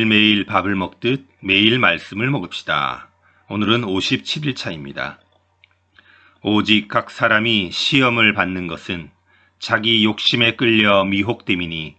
매일 밥을 먹듯 매일 말씀을 먹읍시다. 오늘은 57일차입니다. 오직 각 사람이 시험을 받는 것은 자기 욕심에 끌려 미혹됨이니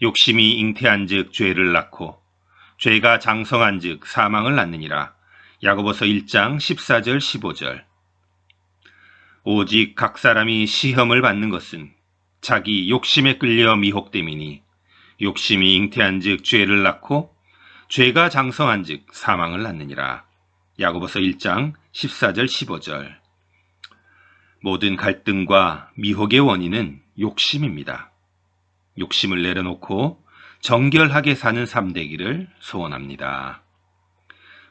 욕심이 잉태한즉 죄를 낳고 죄가 장성한즉 사망을 낳느니라. 야고보서 1장 14절 15절. 오직 각 사람이 시험을 받는 것은 자기 욕심에 끌려 미혹됨이니 욕심이 잉태한즉 죄를 낳고 죄가 장성한즉 사망을 낳느니라. 야고보서 1장 14절 15절. 모든 갈등과 미혹의 원인은 욕심입니다. 욕심을 내려놓고 정결하게 사는 삶 되기를 소원합니다.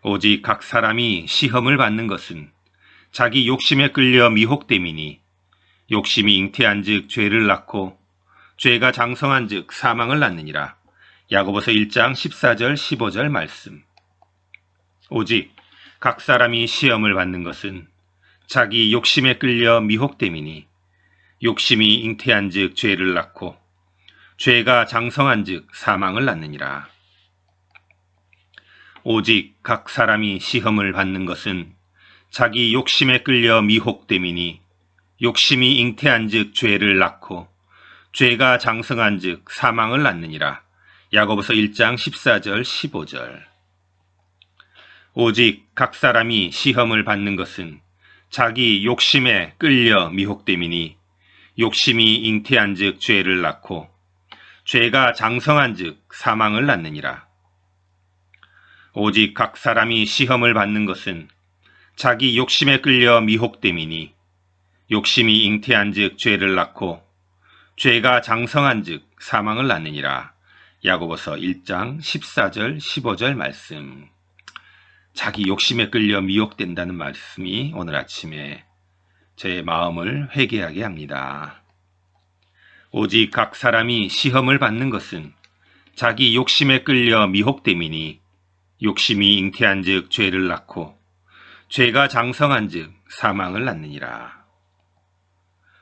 오직 각 사람이 시험을 받는 것은 자기 욕심에 끌려 미혹됨이니 욕심이 잉태한즉 죄를 낳고 죄가 장성한즉 사망을 낳느니라. 야고보서 1장 14절 15절 말씀. 오직 각 사람이 시험을 받는 것은 자기 욕심에 끌려 미혹됨이니 욕심이 잉태한즉 죄를 낳고 죄가 장성한즉 사망을 낳느니라. 오직 각 사람이 시험을 받는 것은 자기 욕심에 끌려 미혹됨이니 욕심이 잉태한즉 죄를 낳고 죄가 장성한즉 사망을 낳느니라. 야고보서 1장 14절 15절. 오직 각 사람이 시험을 받는 것은 자기 욕심에 끌려 미혹됨이니 욕심이 잉태한즉 죄를 낳고 죄가 장성한즉 사망을 낳느니라. 오직 각 사람이 시험을 받는 것은 자기 욕심에 끌려 미혹됨이니 욕심이 잉태한즉 죄를 낳고 죄가 장성한즉 사망을 낳느니라. 야고보서 1장 14절 15절 말씀. 자기 욕심에 끌려 미혹된다는 말씀이 오늘 아침에 저의 마음을 회개하게 합니다. 오직 각 사람이 시험을 받는 것은 자기 욕심에 끌려 미혹됨이니 욕심이 잉태한즉 죄를 낳고 죄가 장성한즉 사망을 낳느니라.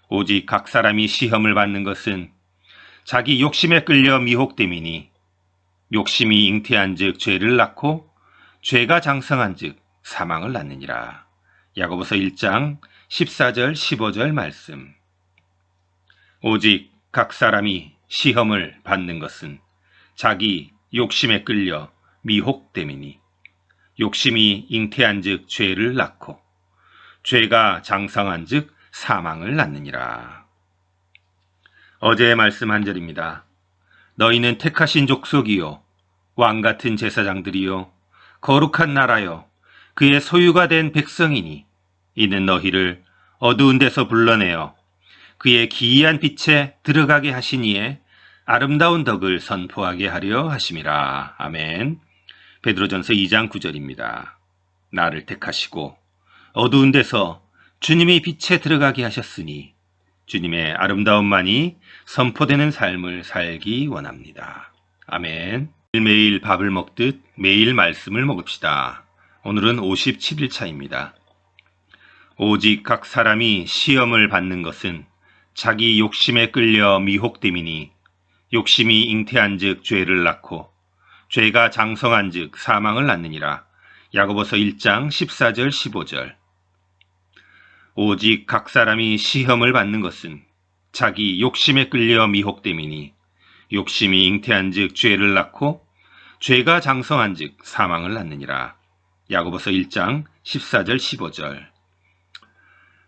오직 각 사람이 시험을 받는 것은 자기 욕심에 끌려 미혹됨이니 욕심이 잉태한즉 죄를 낳고 죄가 장성한즉 사망을 낳느니라. 야고보서 1장 14절 15절 말씀. 오직 각 사람이 시험을 받는 것은 자기 욕심에 끌려 미혹됨이니 욕심이 잉태한즉 죄를 낳고 죄가 장성한즉 사망을 낳느니라. 어제의 말씀 한 절입니다. 너희는 택하신 족속이요 왕같은 제사장들이요 거룩한 나라요 그의 소유가 된 백성이니 이는 너희를 어두운 데서 불러내어 그의 기이한 빛에 들어가게 하시니에 아름다운 덕을 선포하게 하려 하심이라. 아멘. 베드로전서 2장 9절입니다. 나를 택하시고 어두운 데서 주님의 빛에 들어가게 하셨으니 주님의 아름다움만이 선포되는 삶을 살기 원합니다. 아멘. 매일 밥을 먹듯 매일 말씀을 먹읍시다. 오늘은 57일차입니다. 오직 각 사람이 시험을 받는 것은 자기 욕심에 끌려 미혹됨이니 욕심이 잉태한즉 죄를 낳고 죄가 장성한즉 사망을 낳느니라. 야고보서 1장 14절 15절. 오직 각 사람이 시험을 받는 것은 자기 욕심에 끌려 미혹됨이니 욕심이 잉태한즉 죄를 낳고 죄가 장성한즉 사망을 낳느니라. 야고보서 1장 14절 15절.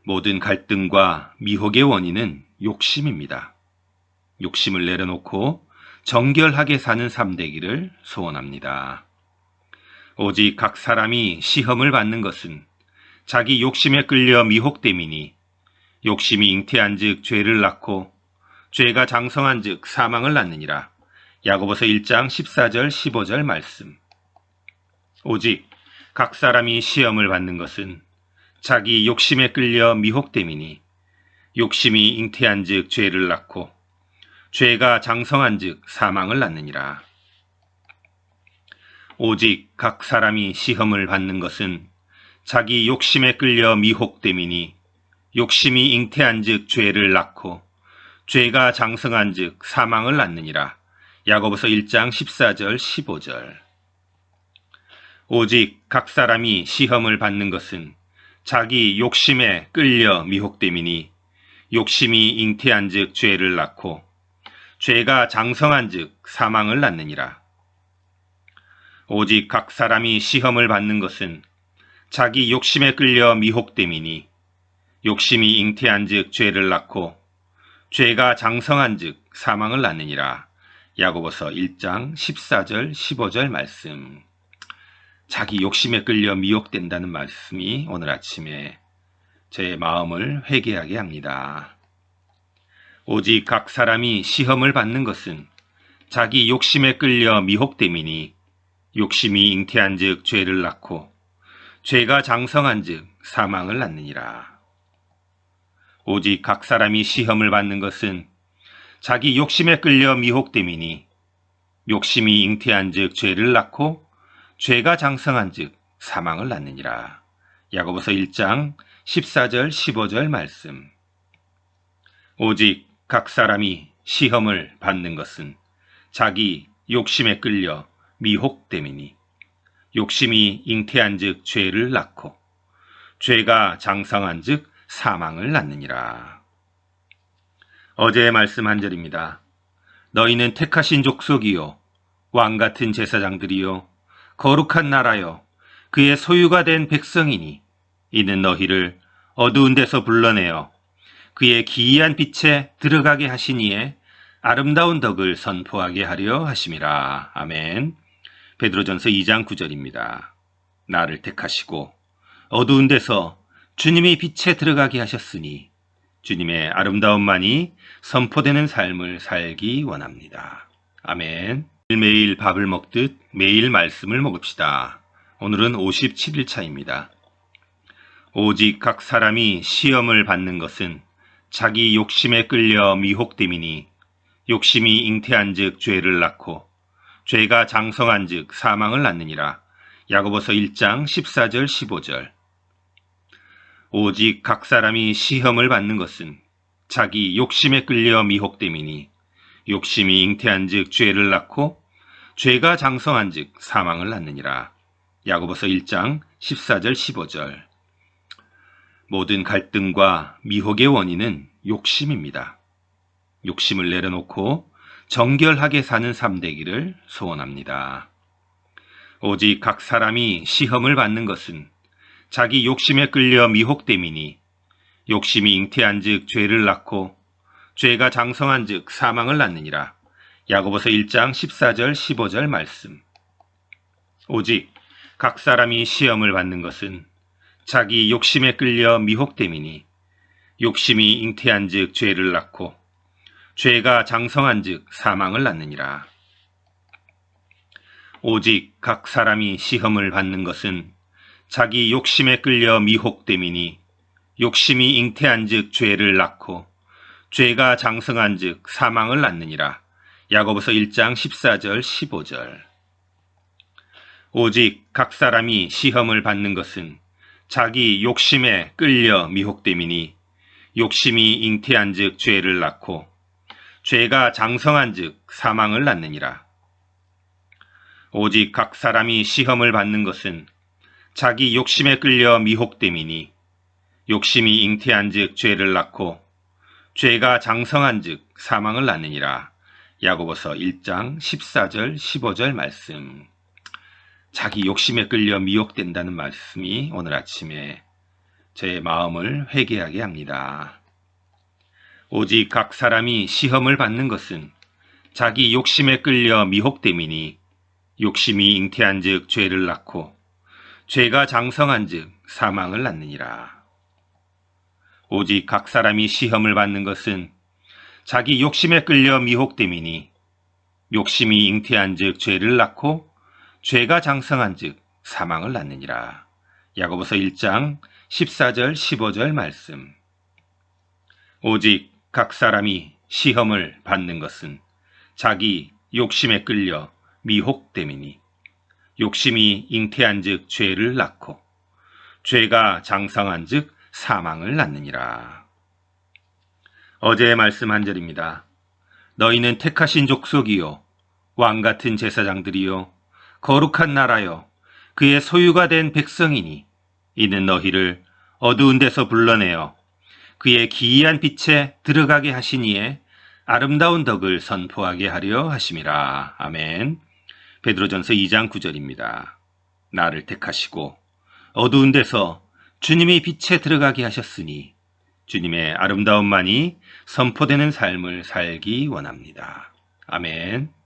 모든 갈등과 미혹의 원인은 욕심입니다. 욕심을 내려놓고 정결하게 사는 삶 되기를 소원합니다. 오직 각 사람이 시험을 받는 것은 자기 욕심에 끌려 미혹됨이니 욕심이 잉태한즉 죄를 낳고 죄가 장성한즉 사망을 낳느니라. 야고보서 1장 14절 15절 말씀. 오직 각 사람이 시험을 받는 것은 자기 욕심에 끌려 미혹됨이니 욕심이 잉태한즉 죄를 낳고 죄가 장성한즉 사망을 낳느니라. 오직 각 사람이 시험을 받는 것은 자기 욕심에 끌려 미혹됨이니 욕심이 잉태한즉 죄를 낳고 죄가 장성한즉 사망을 낳느니라. 야고보서 1장 14절 15절. 오직 각 사람이 시험을 받는 것은 자기 욕심에 끌려 미혹됨이니 욕심이 잉태한즉 죄를 낳고 죄가 장성한즉 사망을 낳느니라. 오직 각 사람이 시험을 받는 것은 자기 욕심에 끌려 미혹됨이니 욕심이 잉태한즉 죄를 낳고 죄가 장성한즉 사망을 낳느니라. 야고보서 1장 14절 15절 말씀. 자기 욕심에 끌려 미혹된다는 말씀이 오늘 아침에 제 마음을 회개하게 합니다. 오직 각 사람이 시험을 받는 것은 자기 욕심에 끌려 미혹됨이니 욕심이 잉태한즉 죄를 낳고 죄가 장성한즉 사망을 낳느니라. 오직 각 사람이 시험을 받는 것은 자기 욕심에 끌려 미혹됨이니 욕심이 잉태한즉 죄를 낳고 죄가 장성한즉 사망을 낳느니라. 야고보서 1장 14절 15절 말씀. 오직 각 사람이 시험을 받는 것은 자기 욕심에 끌려 미혹됨이니 욕심이 잉태한즉 죄를 낳고 죄가 장성한즉 사망을 낳느니라. 어제의 말씀 한 절입니다. 너희는 택하신 족속이요 왕같은 제사장들이요 거룩한 나라요 그의 소유가 된 백성이니 이는 너희를 어두운 데서 불러내어 그의 기이한 빛에 들어가게 하시니에 아름다운 덕을 선포하게 하려 하심이라. 아멘. 베드로전서 2장 9절입니다. 나를 택하시고 어두운 데서 주님의 빛에 들어가게 하셨으니 주님의 아름다움만이 선포되는 삶을 살기 원합니다. 아멘. 매일 밥을 먹듯 매일 말씀을 먹읍시다. 오늘은 57일차입니다. 오직 각 사람이 시험을 받는 것은 자기 욕심에 끌려 미혹됨이니 욕심이 잉태한즉 죄를 낳고 죄가 장성한즉 사망을 낳느니라. 야고보서 1장 14절 15절. 오직 각 사람이 시험을 받는 것은 자기 욕심에 끌려 미혹됨이니 욕심이 잉태한즉 죄를 낳고 죄가 장성한즉 사망을 낳느니라. 야고보서 1장 14절 15절. 모든 갈등과 미혹의 원인은 욕심입니다. 욕심을 내려놓고 정결하게 사는 삶 되기를 소원합니다. 오직 각 사람이 시험을 받는 것은 자기 욕심에 끌려 미혹됨이니 욕심이 잉태한즉 죄를 낳고 죄가 장성한즉 사망을 낳느니라. 야고보서 1장 14절 15절 말씀. 오직 각 사람이 시험을 받는 것은 자기 욕심에 끌려 미혹됨이니 욕심이 잉태한즉 죄를 낳고 죄가 장성한즉 사망을 낳느니라. 오직 각 사람이 시험을 받는 것은 자기 욕심에 끌려 미혹됨이니 욕심이 잉태한즉 죄를 낳고 죄가 장성한즉 사망을 낳느니라. 야고보서 1장 14절 15절. 오직 각 사람이 시험을 받는 것은 자기 욕심에 끌려 미혹됨이니 욕심이 잉태한즉 죄를 낳고 죄가 장성한즉 사망을 낳느니라. 오직 각 사람이 시험을 받는 것은 자기 욕심에 끌려 미혹됨이니 욕심이 잉태한즉 죄를 낳고 죄가 장성한즉 사망을 낳느니라. 야고보서 1장 14절 15절 말씀. 자기 욕심에 끌려 미혹된다는 말씀이 오늘 아침에 제 마음을 회개하게 합니다. 오직 각 사람이 시험을 받는 것은 자기 욕심에 끌려 미혹됨이니 욕심이 잉태한즉 죄를 낳고 죄가 장성한즉 사망을 낳느니라. 오직 각 사람이 시험을 받는 것은 자기 욕심에 끌려 미혹됨이니 욕심이 잉태한즉 죄를 낳고 죄가 장성한즉 사망을 낳느니라. 야고보서 1장 14절 15절 말씀. 오직 각 사람이 시험을 받는 것은 자기 욕심에 끌려 미혹됨이니 욕심이 잉태한즉 죄를 낳고 죄가 장성한즉 사망을 낳느니라. 어제의 말씀 한 절입니다. 너희는 택하신 족속이요 왕같은 제사장들이요 거룩한 나라요 그의 소유가 된 백성이니 이는 너희를 어두운 데서 불러내어 그의 기이한 빛에 들어가게 하시니에 아름다운 덕을 선포하게 하려 하심이라. 아멘. 베드로전서 2장 9절입니다. 나를 택하시고 어두운 데서 주님의 빛에 들어가게 하셨으니 주님의 아름다움만이 선포되는 삶을 살기 원합니다. 아멘.